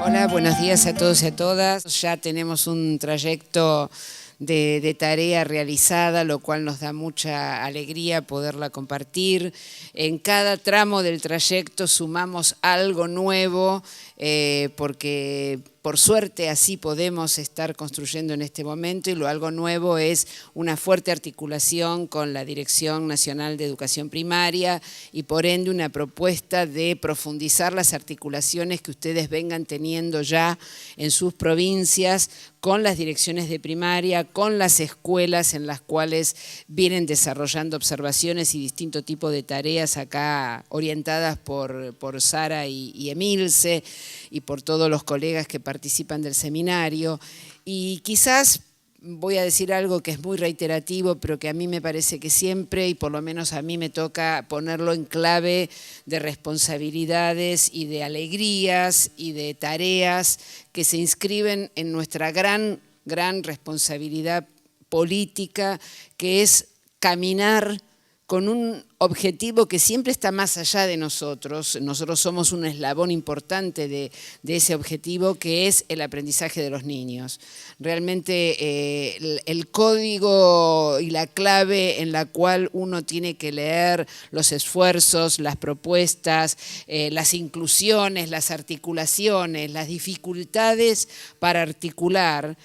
Hola, buenos días a todos y a todas. Ya tenemos un trayecto de tarea realizada, lo cual nos da mucha alegría poderla compartir. En cada tramo del trayecto sumamos algo nuevo, porque por suerte así podemos estar construyendo en este momento, y lo algo nuevo es una fuerte articulación con la Dirección Nacional de Educación Primaria y por ende una propuesta de profundizar las articulaciones que ustedes vengan teniendo ya en sus provincias con las direcciones de primaria, con las escuelas en las cuales vienen desarrollando observaciones y distinto tipo de tareas acá orientadas por Sara y Emilce y por todos los colegas que participan del seminario. Y quizás voy a decir algo que es muy reiterativo, pero que a mí me parece que siempre, y por lo menos a mí me toca ponerlo en clave de responsabilidades y de alegrías y de tareas que se inscriben en nuestra gran responsabilidad política, que es caminar con un objetivo que siempre está más allá de nosotros. Nosotros somos un eslabón importante de ese objetivo, que es el aprendizaje de los niños. Realmente el código y la clave en la cual uno tiene que leer los esfuerzos, las propuestas, las inclusiones, las articulaciones, las dificultades para articular,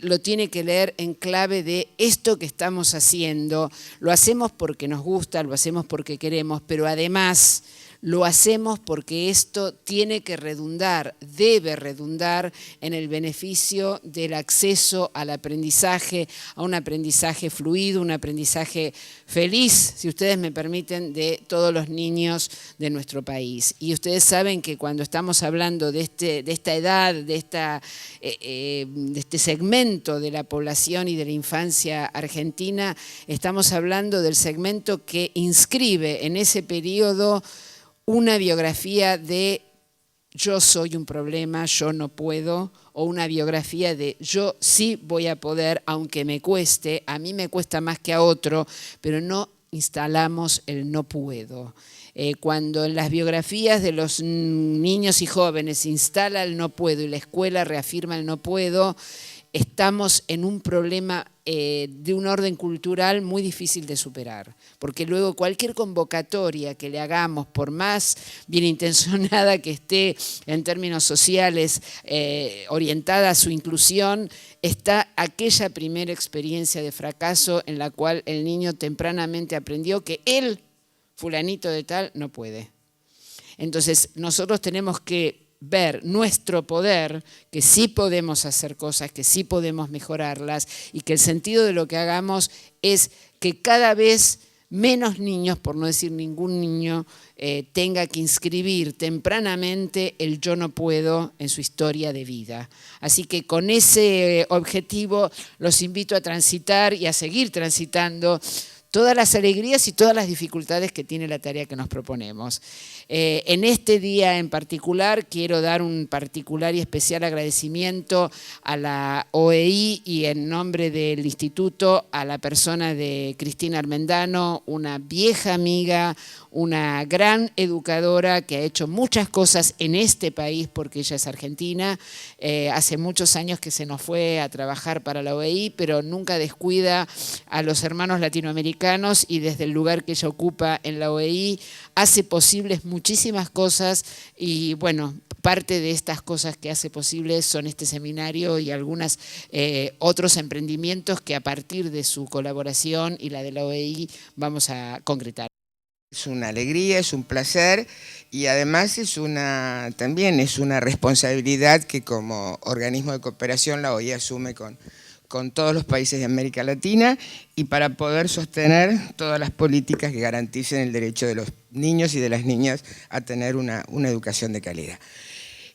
lo tiene que leer en clave de esto que estamos haciendo. Lo hacemos porque nos gusta, lo hacemos porque queremos, pero además lo hacemos porque esto tiene que redundar, debe redundar en el beneficio del acceso al aprendizaje, a un aprendizaje fluido, un aprendizaje feliz, si ustedes me permiten, de todos los niños de nuestro país. Y ustedes saben que cuando estamos hablando de esta edad, de este segmento de la población y de la infancia argentina, estamos hablando del segmento que inscribe en ese periodo una biografía de yo soy un problema, yo no puedo, o una biografía de yo sí voy a poder, aunque me cueste, a mí me cuesta más que a otro, pero no instalamos el no puedo. Cuando en las biografías de los niños y jóvenes se instala el no puedo y la escuela reafirma el no puedo, estamos en un problema de un orden cultural muy difícil de superar, porque luego cualquier convocatoria que le hagamos, por más bien intencionada que esté en términos sociales, orientada a su inclusión, está aquella primera experiencia de fracaso en la cual el niño tempranamente aprendió que él, fulanito de tal, no puede. Entonces nosotros tenemos que ver nuestro poder, que sí podemos hacer cosas, que sí podemos mejorarlas, y que el sentido de lo que hagamos es que cada vez menos niños, por no decir ningún niño, tenga que inscribir tempranamente el yo no puedo en su historia de vida. Así que con ese objetivo los invito a transitar y a seguir transitando todas las alegrías y todas las dificultades que tiene la tarea que nos proponemos. En este día en particular quiero dar un particular y especial agradecimiento a la OEI y en nombre del instituto a la persona de Cristina Armendano, una vieja amiga, una gran educadora que ha hecho muchas cosas en este país porque ella es argentina. Hace muchos años que se nos fue a trabajar para la OEI, pero nunca descuida a los hermanos latinoamericanos, y desde el lugar que ella ocupa en la OEI hace posibles muchísimas cosas. Y bueno, parte de estas cosas que hace posibles son este seminario y algunos otros emprendimientos que a partir de su colaboración y la de la OEI vamos a concretar. Es una alegría, es un placer, y además también es una responsabilidad que como organismo de cooperación la OEI asume con todos los países de América Latina, y para poder sostener todas las políticas que garanticen el derecho de los niños y de las niñas a tener una educación de calidad.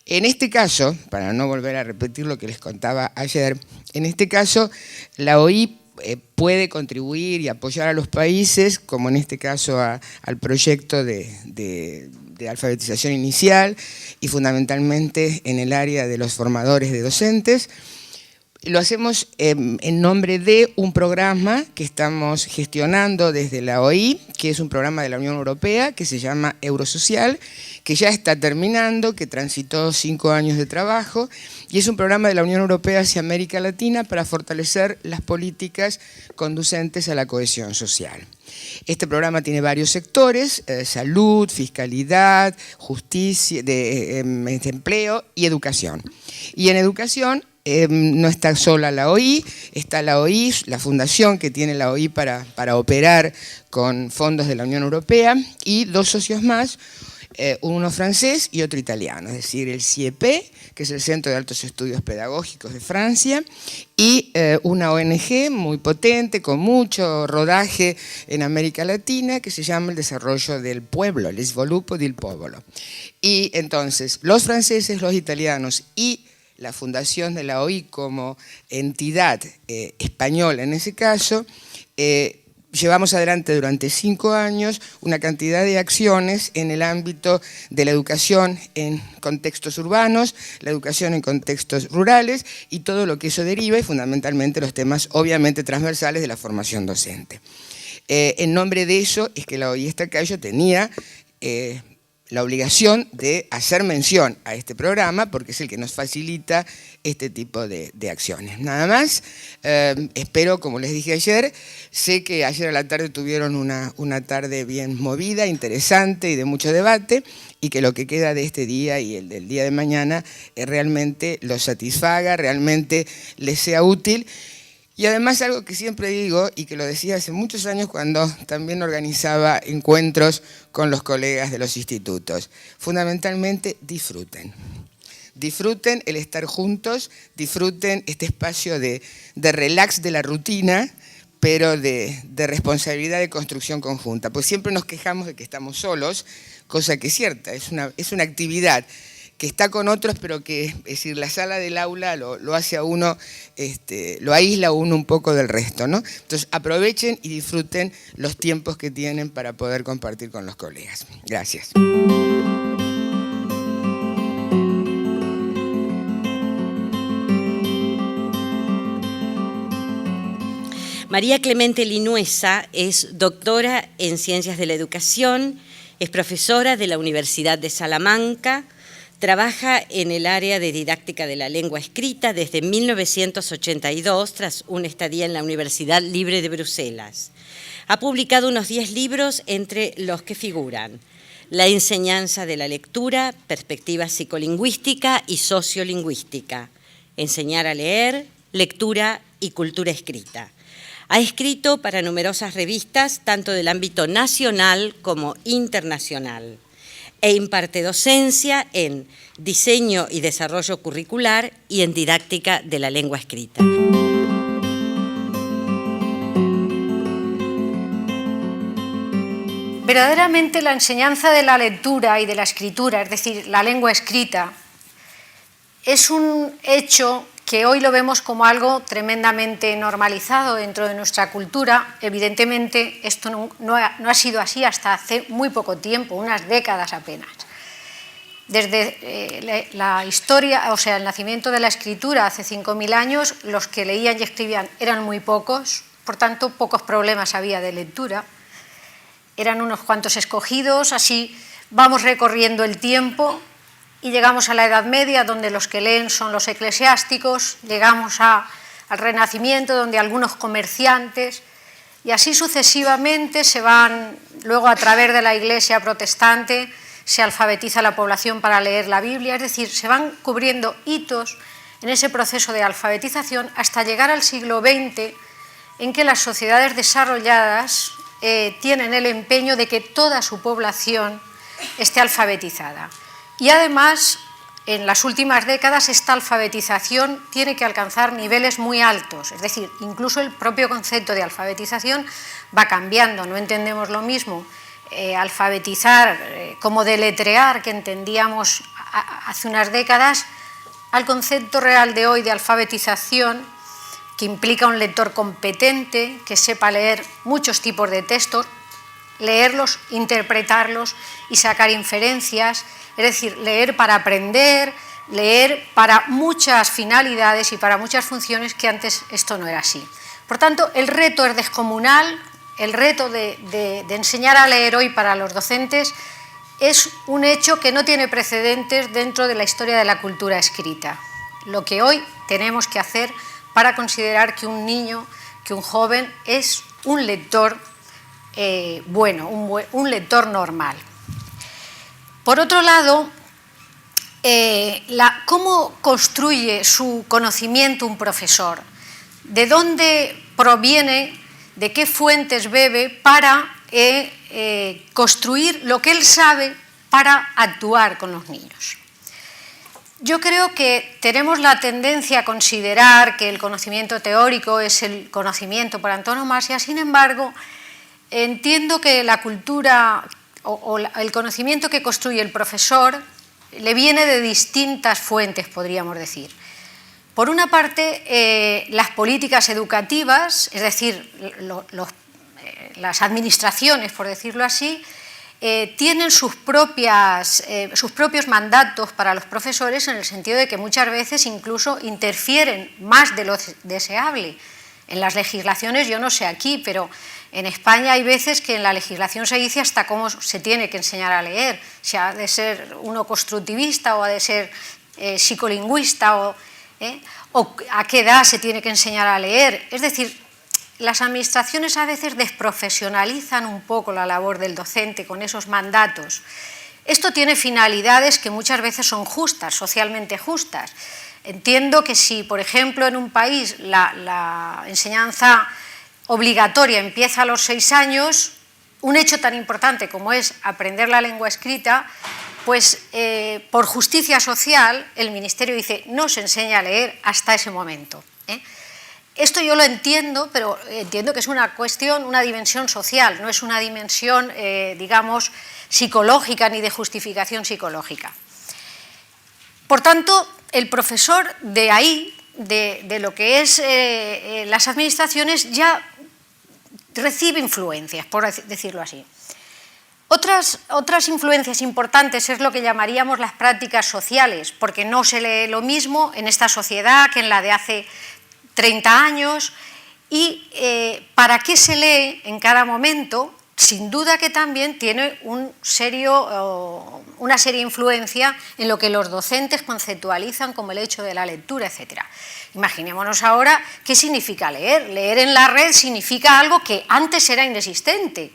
En este caso, para no volver a repetir lo que les contaba ayer, en este caso la OEI puede contribuir y apoyar a los países, como en este caso al proyecto de alfabetización inicial y fundamentalmente en el área de los formadores de docentes. Lo hacemos en nombre de un programa que estamos gestionando desde la OEI, que es un programa de la Unión Europea que se llama Eurosocial, que ya está terminando, que transitó 5 años de trabajo, y es un programa de la Unión Europea hacia América Latina para fortalecer las políticas conducentes a la cohesión social. Este programa tiene varios sectores: salud, fiscalidad, justicia, empleo y educación. Y en educación no está sola la OI, está la OI, la fundación que tiene la OI para operar con fondos de la Unión Europea, y 2 socios más, uno francés y otro italiano, es decir, el CIEP, que es el Centro de Altos Estudios Pedagógicos de Francia, y una ONG muy potente, con mucho rodaje en América Latina, que se llama el Desarrollo del Pueblo, el Sviluppo del Popolo. Y entonces, los franceses, los italianos y la fundación de la OI como entidad española en ese caso, llevamos adelante durante 5 años una cantidad de acciones en el ámbito de la educación en contextos urbanos, la educación en contextos rurales y todo lo que eso deriva, y fundamentalmente los temas obviamente transversales de la formación docente. En nombre de eso es que la OI Estacayo tenía la obligación de hacer mención a este programa, porque es el que nos facilita este tipo de acciones. Nada más, espero, como les dije ayer, sé que ayer a la tarde tuvieron una tarde bien movida, interesante y de mucho debate, y que lo que queda de este día y el del día de mañana realmente los satisfaga, realmente les sea útil. Y además algo que siempre digo, y que lo decía hace muchos años cuando también organizaba encuentros con los colegas de los institutos: fundamentalmente disfruten. Disfruten el estar juntos, disfruten este espacio de relax de la rutina, pero de responsabilidad de construcción conjunta. Pues siempre nos quejamos de que estamos solos, cosa que es cierta, es una actividad que está con otros, pero que, es decir, la sala del aula lo hace a uno, lo aísla a uno un poco del resto, ¿no? Entonces aprovechen y disfruten los tiempos que tienen para poder compartir con los colegas. Gracias. María Clemente Linuesa es doctora en Ciencias de la Educación, es profesora de la Universidad de Salamanca, trabaja en el área de didáctica de la lengua escrita desde 1982, tras una estadía en la Universidad Libre de Bruselas. Ha publicado unos 10 libros, entre los que figuran La enseñanza de la lectura, perspectiva psicolingüística y sociolingüística, Enseñar a leer, lectura y cultura escrita. Ha escrito para numerosas revistas, tanto del ámbito nacional como internacional, e imparte docencia en diseño y desarrollo curricular y en didáctica de la lengua escrita. Verdaderamente la enseñanza de la lectura y de la escritura, es decir, la lengua escrita, es un hecho que hoy lo vemos como algo tremendamente normalizado dentro de nuestra cultura. Evidentemente, esto no ha sido así hasta hace muy poco tiempo, unas décadas apenas. Desde la historia, o sea, el nacimiento de la escritura hace 5.000 años, los que leían y escribían eran muy pocos, por tanto, pocos problemas había de lectura. Eran unos cuantos escogidos, así vamos recorriendo el tiempo. Y llegamos a la Edad Media, donde los que leen son los eclesiásticos, llegamos al Renacimiento, donde algunos comerciantes, y así sucesivamente se van, luego a través de la Iglesia protestante, se alfabetiza la población para leer la Biblia, es decir, se van cubriendo hitos en ese proceso de alfabetización hasta llegar al siglo XX, en que las sociedades desarrolladas tienen el empeño de que toda su población esté alfabetizada. Y además, en las últimas décadas, esta alfabetización tiene que alcanzar niveles muy altos, es decir, incluso el propio concepto de alfabetización va cambiando, no entendemos lo mismo alfabetizar como deletrear que entendíamos hace unas décadas, al concepto real de hoy de alfabetización, que implica un lector competente, que sepa leer muchos tipos de textos, leerlos, interpretarlos y sacar inferencias. Es decir, leer para aprender, leer para muchas finalidades y para muchas funciones que antes esto no era así. Por tanto, el reto es descomunal, el reto de enseñar a leer hoy para los docentes es un hecho que no tiene precedentes dentro de la historia de la cultura escrita. Lo que hoy tenemos que hacer para considerar que un niño, que un joven es un lector bueno, un lector normal. Por otro lado, ¿cómo construye su conocimiento un profesor? ¿De dónde proviene, de qué fuentes bebe para construir lo que él sabe para actuar con los niños? Yo creo que tenemos la tendencia a considerar que el conocimiento teórico es el conocimiento por antonomasia, sin embargo, entiendo que la cultura o el conocimiento que construye el profesor le viene de distintas fuentes, podríamos decir. Por una parte, las políticas educativas, es decir, las administraciones, por decirlo así, tienen sus propios mandatos para los profesores, en el sentido de que muchas veces incluso interfieren más de lo deseable. En las legislaciones, yo no sé aquí, pero en España hay veces que en la legislación se dice hasta cómo se tiene que enseñar a leer, si ha de ser uno constructivista o ha de ser psicolingüista o a qué edad se tiene que enseñar a leer. Es decir, las administraciones a veces desprofesionalizan un poco la labor del docente con esos mandatos. Esto tiene finalidades que muchas veces son justas, socialmente justas. Entiendo que si, por ejemplo, en un país la enseñanza obligatoria empieza a los 6 años, un hecho tan importante como es aprender la lengua escrita, pues por justicia social el Ministerio dice no se enseña a leer hasta ese momento. Esto yo lo entiendo, pero entiendo que es una cuestión, una dimensión social, no es una dimensión, digamos, psicológica ni de justificación psicológica. Por tanto, el profesor de ahí, de lo que es las administraciones, ya recibe influencias, por decirlo así. Otras influencias importantes es lo que llamaríamos las prácticas sociales, porque no se lee lo mismo en esta sociedad que en la de hace 30 años, y para qué se lee en cada momento, sin duda que también tiene una seria influencia en lo que los docentes conceptualizan como el hecho de la lectura, etc. Imaginémonos ahora qué significa leer. Leer en la red significa algo que antes era inexistente.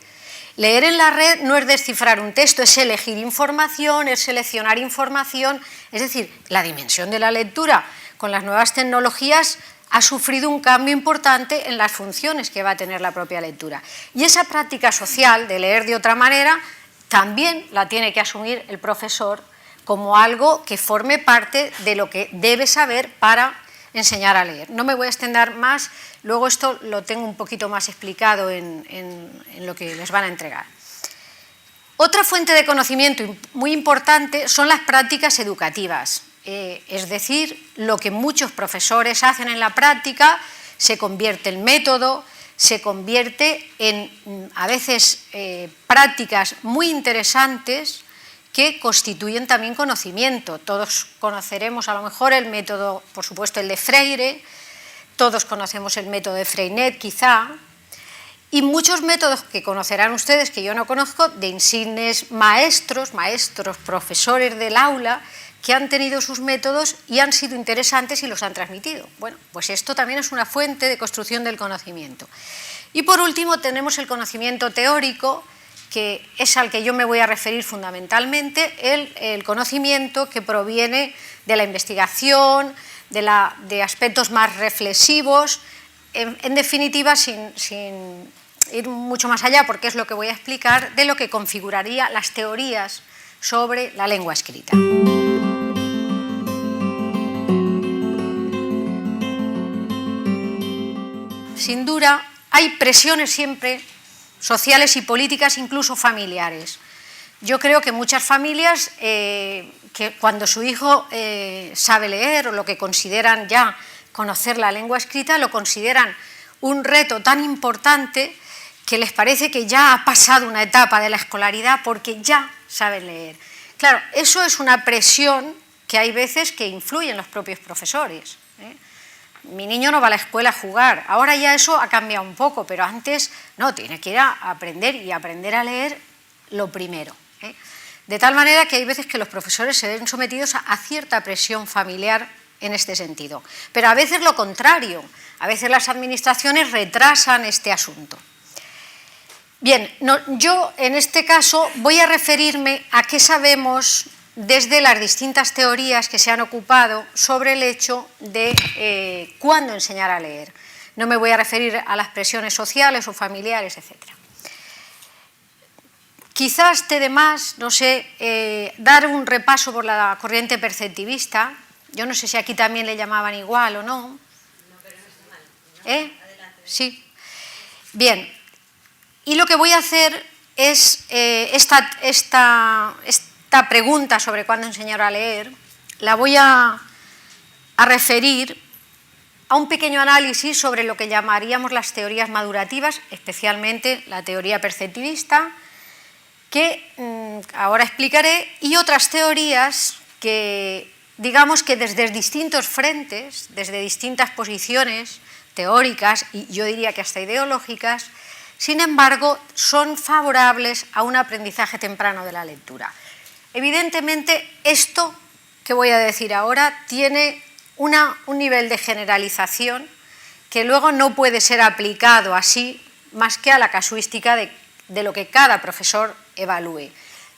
Leer en la red no es descifrar un texto, es elegir información, es seleccionar información, es decir, la dimensión de la lectura con las nuevas tecnologías ha sufrido un cambio importante en las funciones que va a tener la propia lectura. Y esa práctica social de leer de otra manera también la tiene que asumir el profesor como algo que forme parte de lo que debe saber para enseñar a leer. No me voy a extender más, luego esto lo tengo un poquito más explicado en lo que les van a entregar. Otra fuente de conocimiento muy importante son las prácticas educativas. Es decir, lo que muchos profesores hacen en la práctica se convierte en método, se convierte en, a veces, prácticas muy interesantes que constituyen también conocimiento. Todos conoceremos a lo mejor el método, por supuesto, el de Freire, todos conocemos el método de Freinet, quizá, y muchos métodos que conocerán ustedes, que yo no conozco, de insignes maestros, profesores del aula, que han tenido sus métodos y han sido interesantes y los han transmitido. Bueno, pues esto también es una fuente de construcción del conocimiento. Y por último tenemos el conocimiento teórico, que es al que yo me voy a referir fundamentalmente, el conocimiento que proviene de la investigación, de aspectos más reflexivos, en definitiva, sin ir mucho más allá, porque es lo que voy a explicar, de lo que configuraría las teorías sobre la lengua escrita. Sin duda, hay presiones siempre sociales y políticas, incluso familiares. Yo creo que muchas familias, que cuando su hijo sabe leer o lo que consideran ya conocer la lengua escrita, lo consideran un reto tan importante que les parece que ya ha pasado una etapa de la escolaridad porque ya saben leer. Claro, eso es una presión que hay veces que influye en los propios profesores. Mi niño no va a la escuela a jugar, ahora ya eso ha cambiado un poco, pero antes no, tiene que ir a aprender y aprender a leer lo primero. De tal manera que hay veces que los profesores se ven sometidos a cierta presión familiar en este sentido. Pero a veces lo contrario, a veces las administraciones retrasan este asunto. Bien, yo en este caso voy a referirme a qué sabemos desde las distintas teorías que se han ocupado sobre el hecho de cuándo enseñar a leer. No me voy a referir a las presiones sociales o familiares, etc. Quizás esté de más, no sé, dar un repaso por la corriente perceptivista. Yo no sé si aquí también le llamaban igual o no. No, pero no está mal. ¿Eh? Sí. Bien. Y lo que voy a hacer es esta pregunta sobre cuándo enseñar a leer, la voy a referir a un pequeño análisis sobre lo que llamaríamos las teorías madurativas, especialmente la teoría perceptivista, que ahora explicaré, y otras teorías que, digamos que desde distintos frentes, desde distintas posiciones teóricas, y yo diría que hasta ideológicas, sin embargo, son favorables a un aprendizaje temprano de la lectura. Evidentemente, esto que voy a decir ahora tiene un nivel de generalización que luego no puede ser aplicado así más que a la casuística de lo que cada profesor evalúe.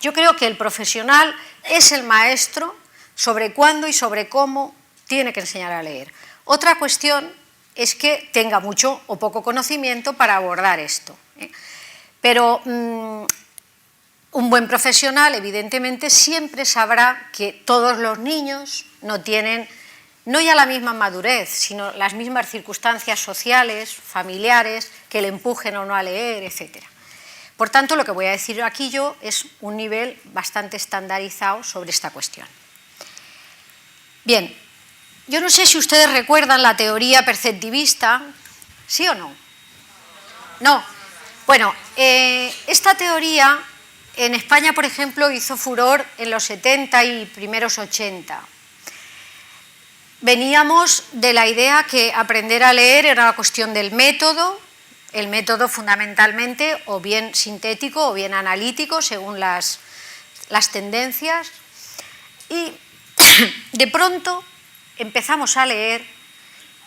Yo creo que el profesional es el maestro sobre cuándo y sobre cómo tiene que enseñar a leer. Otra cuestión es que tenga mucho o poco conocimiento para abordar esto. Pero un buen profesional, evidentemente, siempre sabrá que todos los niños no tienen no ya la misma madurez, sino las mismas circunstancias sociales, familiares, que le empujen o no a leer, etc. Por tanto, lo que voy a decir aquí yo es un nivel bastante estandarizado sobre esta cuestión. Bien, yo no sé si ustedes recuerdan la teoría perceptivista, ¿sí o no? No. Bueno, esta teoría en España, por ejemplo, hizo furor en los 70 y primeros 80. Veníamos de la idea que aprender a leer era una cuestión del método, el método fundamentalmente o bien sintético o bien analítico, según las tendencias, y de pronto empezamos a leer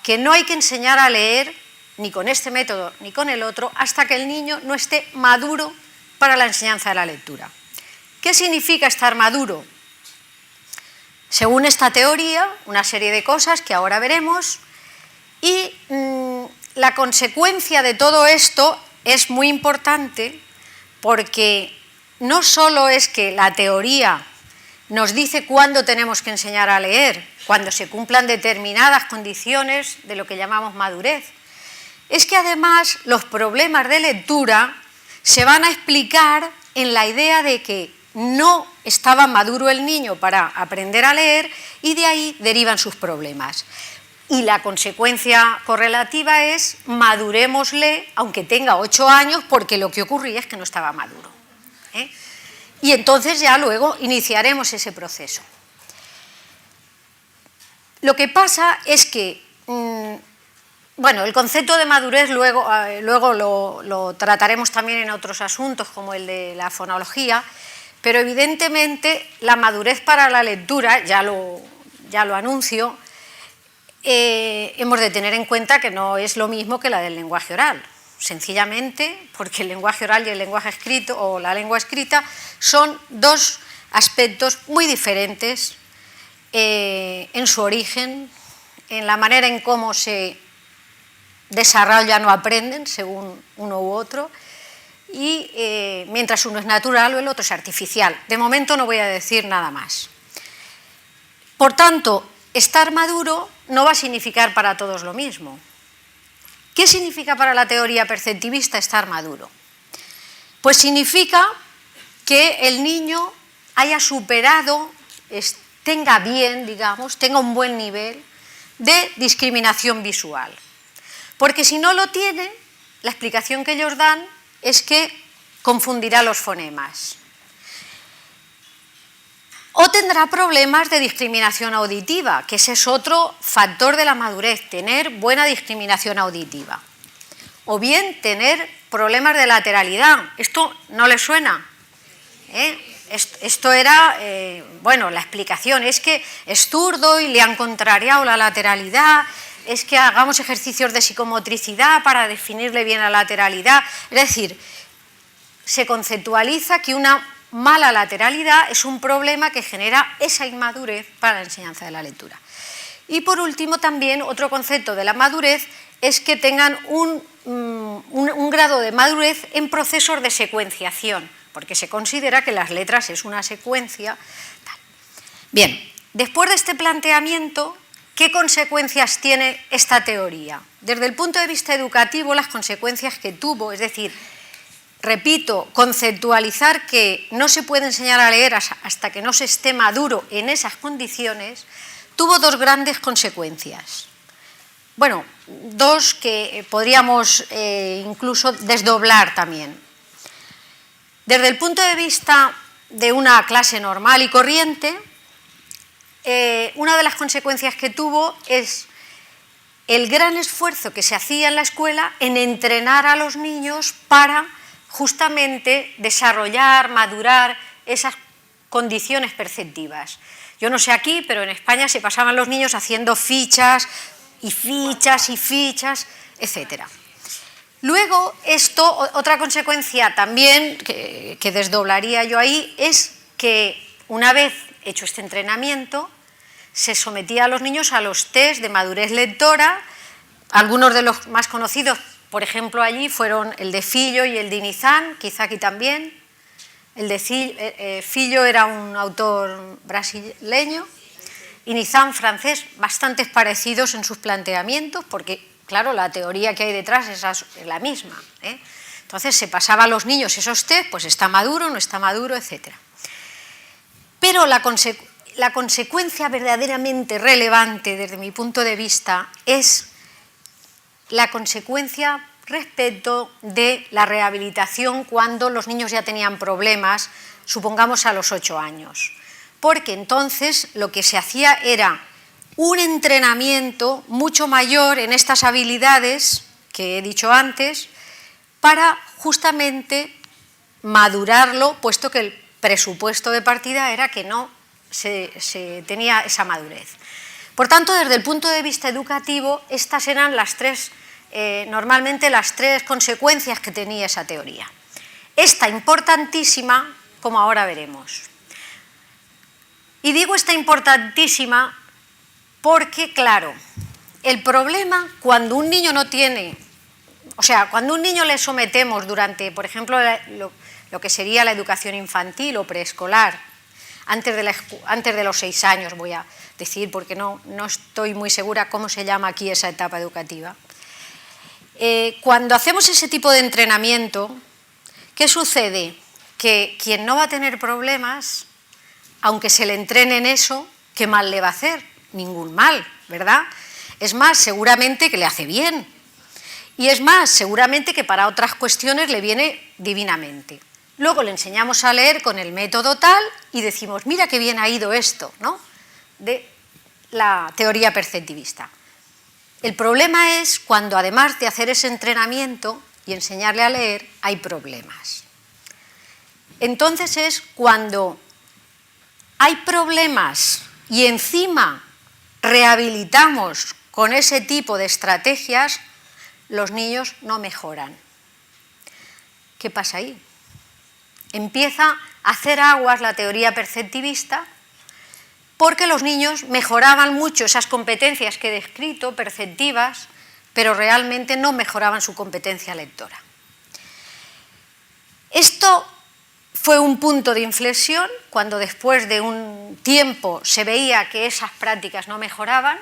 que no hay que enseñar a leer ni con este método ni con el otro hasta que el niño no esté maduro para la enseñanza de la lectura. ¿Qué significa estar maduro? Según esta teoría, una serie de cosas que ahora veremos, y la consecuencia de todo esto es muy importante porque no solo es que la teoría nos dice cuándo tenemos que enseñar a leer, cuando se cumplan determinadas condiciones de lo que llamamos madurez, es que además los problemas de lectura se van a explicar en la idea de que no estaba maduro el niño para aprender a leer y de ahí derivan sus problemas. Y la consecuencia correlativa es madurémosle, aunque tenga 8 años, porque lo que ocurría es que no estaba maduro. Y entonces ya luego iniciaremos ese proceso. Lo que pasa es que, bueno, el concepto de madurez luego lo trataremos también en otros asuntos, como el de la fonología, pero evidentemente la madurez para la lectura, ya lo anuncio, hemos de tener en cuenta que no es lo mismo que la del lenguaje oral, sencillamente porque el lenguaje oral y el lenguaje escrito o la lengua escrita son dos aspectos muy diferentes en su origen, en la manera en cómo se desarrollan o aprenden según uno u otro, y mientras uno es natural o el otro es artificial. De momento no voy a decir nada más. Por tanto, estar maduro no va a significar para todos lo mismo. ¿Qué significa para la teoría perceptivista estar maduro? Pues significa que el niño haya superado, tenga bien, digamos, tenga un buen nivel de discriminación visual. Porque si no lo tiene, la explicación que ellos dan es que confundirá los fonemas. O tendrá problemas de discriminación auditiva, que ese es otro factor de la madurez, tener buena discriminación auditiva. O bien tener problemas de lateralidad. ¿Esto no les suena? esto era, bueno, la explicación es que es zurdo y le han contrariado la lateralidad, es que hagamos ejercicios de psicomotricidad para definirle bien la lateralidad. Es decir, se conceptualiza que una mala lateralidad es un problema que genera esa inmadurez para la enseñanza de la lectura. Y por último, también otro concepto de la madurez es que tengan un grado de madurez en procesos de secuenciación, porque se considera que las letras es una secuencia. Bien, después de este planteamiento, ¿qué consecuencias tiene esta teoría? Desde el punto de vista educativo, las consecuencias que tuvo, es decir, repito, conceptualizar que no se puede enseñar a leer hasta que no se esté maduro en esas condiciones, tuvo dos grandes consecuencias. Bueno, dos que podríamos incluso desdoblar también. Desde el punto de vista de una clase normal y corriente, una de las consecuencias que tuvo es el gran esfuerzo que se hacía en la escuela en entrenar a los niños para justamente desarrollar, madurar esas condiciones perceptivas. Yo no sé aquí, pero en España se pasaban los niños haciendo fichas y fichas y fichas, etc. Luego, otra consecuencia también que desdoblaría yo ahí es que una vez hecho este entrenamiento, se sometía a los niños a los test de madurez lectora. Algunos de los más conocidos, por ejemplo, allí fueron el de Filho y el de Nizam, quizá aquí también. El de Filho era un autor brasileño y Nizam francés, bastante parecidos en sus planteamientos, porque, claro, la teoría que hay detrás es la misma. Entonces se pasaba a los niños esos test, pues está maduro, no está maduro, etc. Pero la consecuencia verdaderamente relevante desde mi punto de vista es la consecuencia respecto de la rehabilitación cuando los niños ya tenían problemas, supongamos a los 8 años. Porque entonces lo que se hacía era un entrenamiento mucho mayor en estas habilidades que he dicho antes para justamente madurarlo, puesto que el presupuesto de partida era que no se tenía esa madurez. Por tanto, desde el punto de vista educativo, estas eran normalmente las tres consecuencias que tenía esa teoría. Esta importantísima, como ahora veremos. Y digo esta importantísima porque, claro, el problema cuando un niño no tiene, o sea, cuando a un niño le sometemos durante, por ejemplo, lo que sería la educación infantil o preescolar, antes de los 6 años, voy a decir, porque no estoy muy segura cómo se llama aquí esa etapa educativa. Cuando hacemos ese tipo de entrenamiento, ¿qué sucede? Que quien no va a tener problemas, aunque se le entrene en eso, ¿qué mal le va a hacer? Ningún mal, ¿verdad? Es más, seguramente que le hace bien. Y es más, seguramente que para otras cuestiones le viene divinamente. Luego le enseñamos a leer con el método tal y decimos, mira qué bien ha ido esto, ¿no? De la teoría perceptivista. El problema es cuando, además de hacer ese entrenamiento y enseñarle a leer, hay problemas. Entonces es cuando hay problemas y encima rehabilitamos con ese tipo de estrategias, los niños no mejoran. ¿Qué pasa ahí? Empieza a hacer aguas la teoría perceptivista porque los niños mejoraban mucho esas competencias que he descrito, perceptivas, pero realmente no mejoraban su competencia lectora. Esto fue un punto de inflexión cuando después de un tiempo se veía que esas prácticas no mejoraban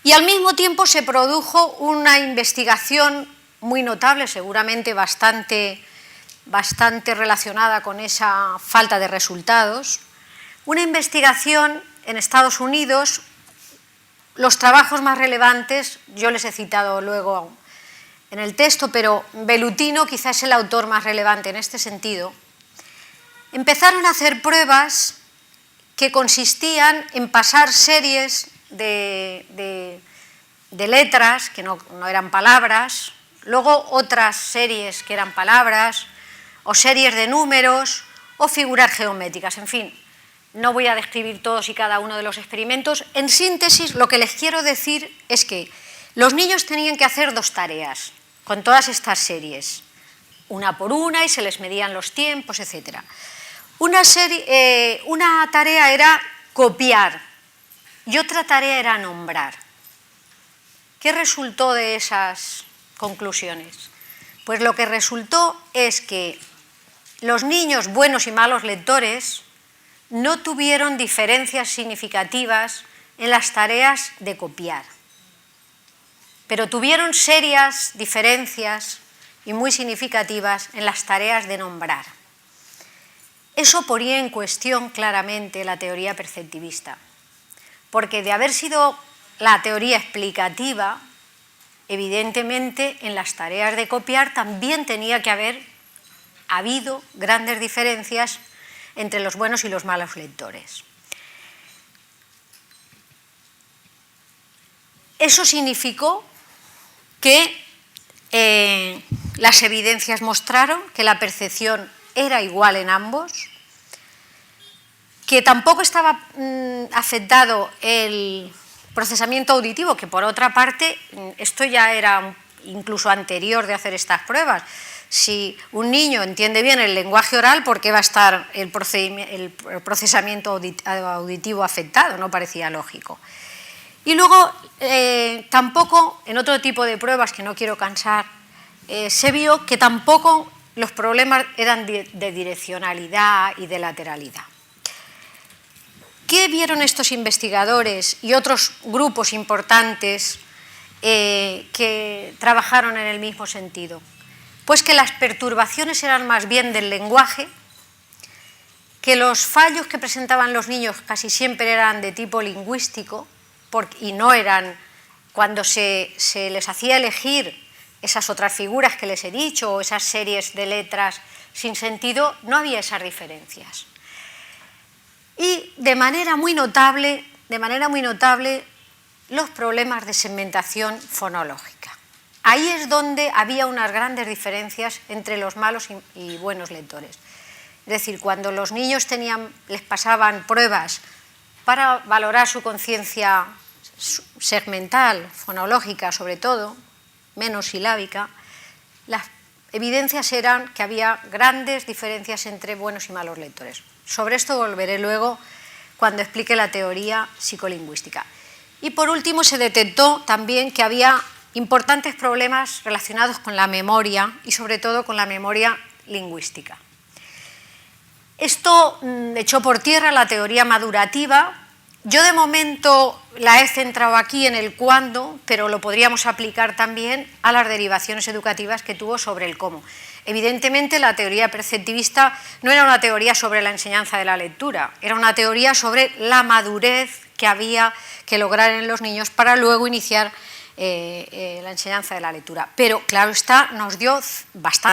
y al mismo tiempo se produjo una investigación muy notable, seguramente bastante relacionada con esa falta de resultados, una investigación en Estados Unidos. Los trabajos más relevantes, yo les he citado luego en el texto, pero Bellutino quizás es el autor más relevante en este sentido. Empezaron a hacer pruebas que consistían en pasar series de letras que no eran palabras, luego otras series que eran palabras, o series de números, o figuras geométricas. En fin, no voy a describir todos y cada uno de los experimentos. En síntesis, lo que les quiero decir es que los niños tenían que hacer 2 tareas con todas estas series, una por una, y se les medían los tiempos, etc. Una tarea era copiar y otra tarea era nombrar. ¿Qué resultó de esas conclusiones? Pues lo que resultó es que los niños buenos y malos lectores no tuvieron diferencias significativas en las tareas de copiar, pero tuvieron serias diferencias y muy significativas en las tareas de nombrar. Eso ponía en cuestión claramente la teoría perceptivista, porque de haber sido la teoría explicativa, evidentemente en las tareas de copiar también tenía que haber habido grandes diferencias entre los buenos y los malos lectores. Eso significó que las evidencias mostraron que la percepción era igual en ambos, que tampoco estaba afectado el procesamiento auditivo, que por otra parte, esto ya era incluso anterior de hacer estas pruebas. Si un niño entiende bien el lenguaje oral, ¿por qué va a estar el procesamiento auditivo afectado? No parecía lógico. Y luego, tampoco, en otro tipo de pruebas que no quiero cansar, se vio que tampoco los problemas eran de direccionalidad y de lateralidad. ¿Qué vieron estos investigadores y otros grupos importantes que trabajaron en el mismo sentido? Pues que las perturbaciones eran más bien del lenguaje, que los fallos que presentaban los niños casi siempre eran de tipo lingüístico, y no eran, cuando se les hacía elegir esas otras figuras que les he dicho, o esas series de letras sin sentido, no había esas diferencias. Y de manera muy notable, los problemas de segmentación fonológica. Ahí es donde había unas grandes diferencias entre los malos y buenos lectores. Es decir, cuando los niños les pasaban pruebas para valorar su conciencia segmental, fonológica sobre todo, menos silábica, las evidencias eran que había grandes diferencias entre buenos y malos lectores. Sobre esto volveré luego cuando explique la teoría psicolingüística. Y por último se detectó también que había importantes problemas relacionados con la memoria y sobre todo con la memoria lingüística. Esto echó por tierra la teoría madurativa. Yo de momento la he centrado aquí en el cuándo, pero lo podríamos aplicar también a las derivaciones educativas que tuvo sobre el cómo. Evidentemente la teoría perceptivista no era una teoría sobre la enseñanza de la lectura, era una teoría sobre la madurez que había que lograr en los niños para luego iniciar la enseñanza de la lectura. Pero claro está, nos dio bastante